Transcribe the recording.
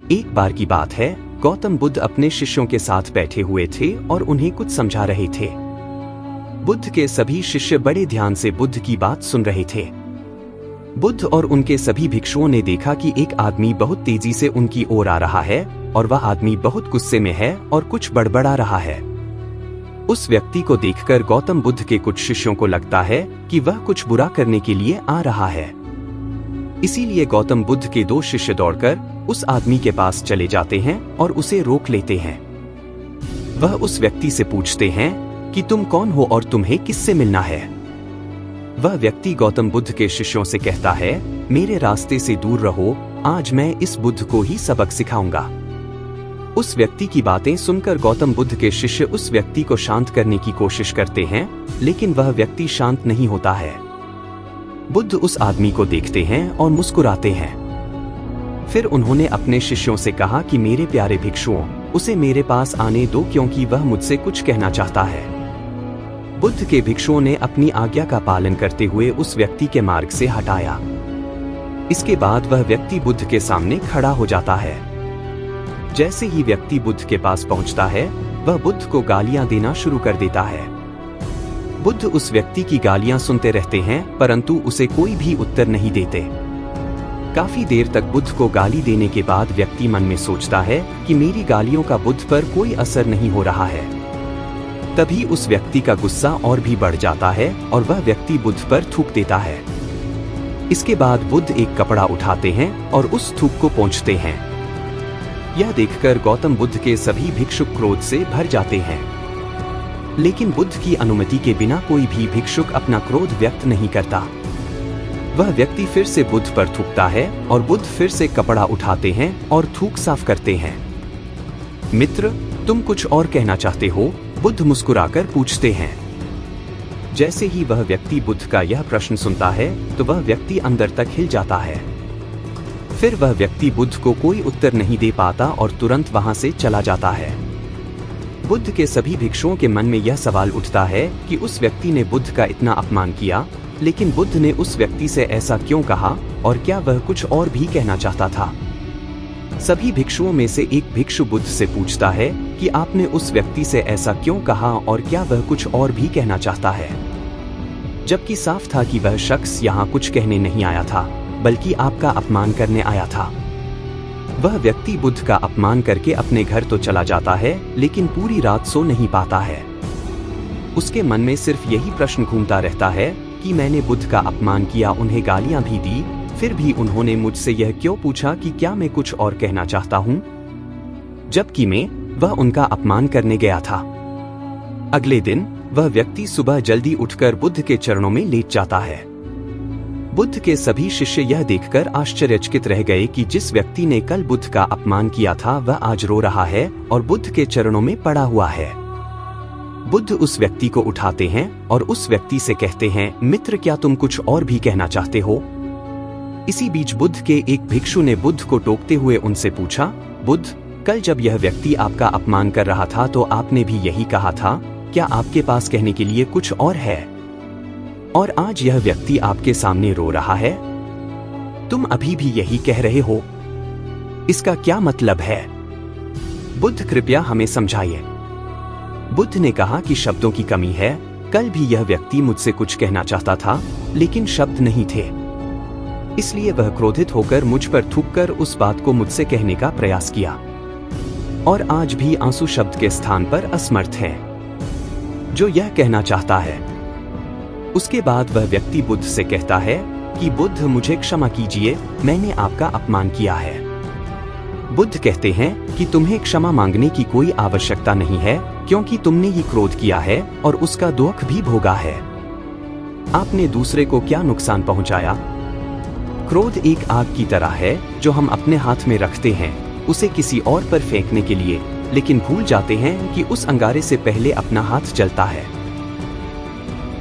एक बार की बात है, गौतम बुद्ध अपने शिष्यों के साथ बैठे हुए थे और उन्हें कुछ समझा रहे थे। बुद्ध के सभी शिष्य बड़े ध्यान से बुद्ध की बात सुन रहे थे। बुद्ध और उनके सभी भिक्षुओं ने देखा कि एक आदमी बहुत तेजी से उनकी ओर आ रहा है और वह आदमी बहुत गुस्से में है और कुछ बड़बड़ा रहा है। उस व्यक्ति को देखकर गौतम बुद्ध के कुछ शिष्यों को लगता है कि वह कुछ बुरा करने के लिए आ रहा है। इसीलिए गौतम बुद्ध के दो शिष्य दौड़कर उस आदमी के पास चले जाते हैं और उसे रोक लेते हैं। वह उस व्यक्ति से पूछते हैं कि तुम कौन हो और तुम्हें किससे मिलना है। वह व्यक्ति गौतम बुद्ध के शिष्यों से कहता है, मेरे रास्ते से दूर रहो, आज मैं इस बुद्ध को ही सबक सिखाऊंगा। उस व्यक्ति की बातें सुनकर गौतम बुद्ध के शिष्य उस व्यक्ति को शांत करने की कोशिश करते हैं, लेकिन वह व्यक्ति शांत नहीं होता है। बुद्ध उस आदमी को देखते हैं और मुस्कुराते हैं। फिर उन्होंने अपने शिष्यों से कहा कि मेरे प्यारे भिक्षुओं, उसे मेरे पास आने दो क्योंकि वह मुझसे कुछ कहना चाहता है। बुद्ध के भिक्षुओं ने अपनी आज्ञा का पालन करते हुए उस व्यक्ति के मार्ग से हटाया। इसके बाद वह व्यक्ति बुद्ध के सामने खड़ा हो जाता है। जैसे ही व्यक्ति बुद्ध के पास पहुंचता है, वह बुद्ध को गालियां देना शुरू कर देता है। बुद्ध उस व्यक्ति की गालियां सुनते रहते हैं, परंतु उसे कोई भी उत्तर नहीं देते। काफी देर तक बुद्ध को गाली देने के बाद व्यक्ति मन में सोचता है कि मेरी गालियों का बुद्ध पर कोई असर नहीं हो रहा है। तभी उस व्यक्ति का गुस्सा और भी बढ़ जाता है और वह व्यक्ति बुद्ध पर थूक देता है। इसके बाद बुद्ध एक कपड़ा उठाते हैं और उस थूक को पोंछते हैं। यह देखकर गौतम बुद्ध के सभी भिक्षुक क्रोध से भर जाते हैं, लेकिन बुद्ध की अनुमति के बिना कोई भी भिक्षुक अपना क्रोध व्यक्त नहीं करता। वह व्यक्ति फिर से बुद्ध पर थूकता है और बुद्ध फिर से कपड़ा उठाते हैं और थूक साफ करते हैं। मित्र, तुम कुछ और कहना चाहते हो? बुद्ध मुस्कुराकर पूछते हैं। जैसे ही वह व्यक्ति बुद्ध का यह प्रश्न सुनता है तो वह व्यक्ति अंदर तक हिल जाता है। फिर वह व्यक्ति बुद्ध को कोई उत्तर नहीं दे पाता और तुरंत वहां से चला जाता है। बुद्ध के सभी भिक्षुओं के मन में यह सवाल उठता है कि उस व्यक्ति ने बुद्ध का इतना अपमान किया, लेकिन बुद्ध ने उस व्यक्ति से ऐसा क्यों कहा और क्या वह कुछ और भी कहना चाहता था। सभी भिक्षुओं में से एक भिक्षु बुद्ध से पूछता है कि आपने उस व्यक्ति से ऐसा क्यों कहा और क्या वह कुछ और भी कहना चाहता है, जबकि साफ था कि वह शख्स यहाँ कुछ कहने नहीं आया था, बल्कि आपका अपमान करने आया था। वह व्यक्ति बुद्ध का अपमान करके अपने घर तो चला जाता है, लेकिन पूरी रात सो नहीं पाता है। उसके मन में सिर्फ यही प्रश्न घूमता रहता है कि मैंने बुद्ध का अपमान किया, उन्हें गालियां भी दी, फिर भी उन्होंने मुझसे यह क्यों पूछा कि क्या मैं कुछ और कहना चाहता हूं, जबकि वह उनका अपमान करने गया था। अगले दिन वह व्यक्ति सुबह जल्दी उठकर बुद्ध के चरणों में लेट जाता है। बुद्ध के सभी शिष्य यह देखकर आश्चर्यचकित रह गए कि जिस व्यक्ति ने कल बुद्ध का अपमान किया था वह आज रो रहा है और बुद्ध के चरणों में पड़ा हुआ है। बुद्ध उस व्यक्ति को उठाते हैं और उस व्यक्ति से कहते हैं, मित्र, क्या तुम कुछ और भी कहना चाहते हो? इसी बीच बुद्ध के एक भिक्षु ने बुद्ध को टोकते हुए उनसे पूछा, बुद्ध, कल जब यह व्यक्ति आपका अपमान कर रहा था तो आपने भी यही कहा था, क्या आपके पास कहने के लिए कुछ और है? और आज यह व्यक्ति आपके सामने रो रहा है, तुम अभी भी यही कह रहे हो, इसका क्या मतलब है? बुद्ध, कृपया हमें समझाइए। बुद्ध ने कहा कि शब्दों की कमी है। कल भी यह व्यक्ति मुझसे कुछ कहना चाहता था, लेकिन शब्द नहीं थे, इसलिए वह क्रोधित होकर मुझ पर थूककर उस बात को मुझसे कहने का प्रयास किया, और आज भी आंसू शब्द के स्थान पर असमर्थ है जो यह कहना चाहता है। उसके बाद वह व्यक्ति बुद्ध से कहता है कि बुद्ध, मुझे क्षमा कीजिए, मैंने आपका अपमान किया है। बुद्ध कहते हैं कि तुम्हें क्षमा मांगने की कोई आवश्यकता नहीं है, क्योंकि तुमने ही क्रोध किया है और उसका दुख भी भोगा है। आपने दूसरे को क्या नुकसान पहुंचाया? क्रोध एक आग की तरह है जो हम अपने हाथ में रखते हैं उसे किसी और पर फेंकने के लिए, लेकिन भूल जाते हैं कि उस अंगारे से पहले अपना हाथ जलता है।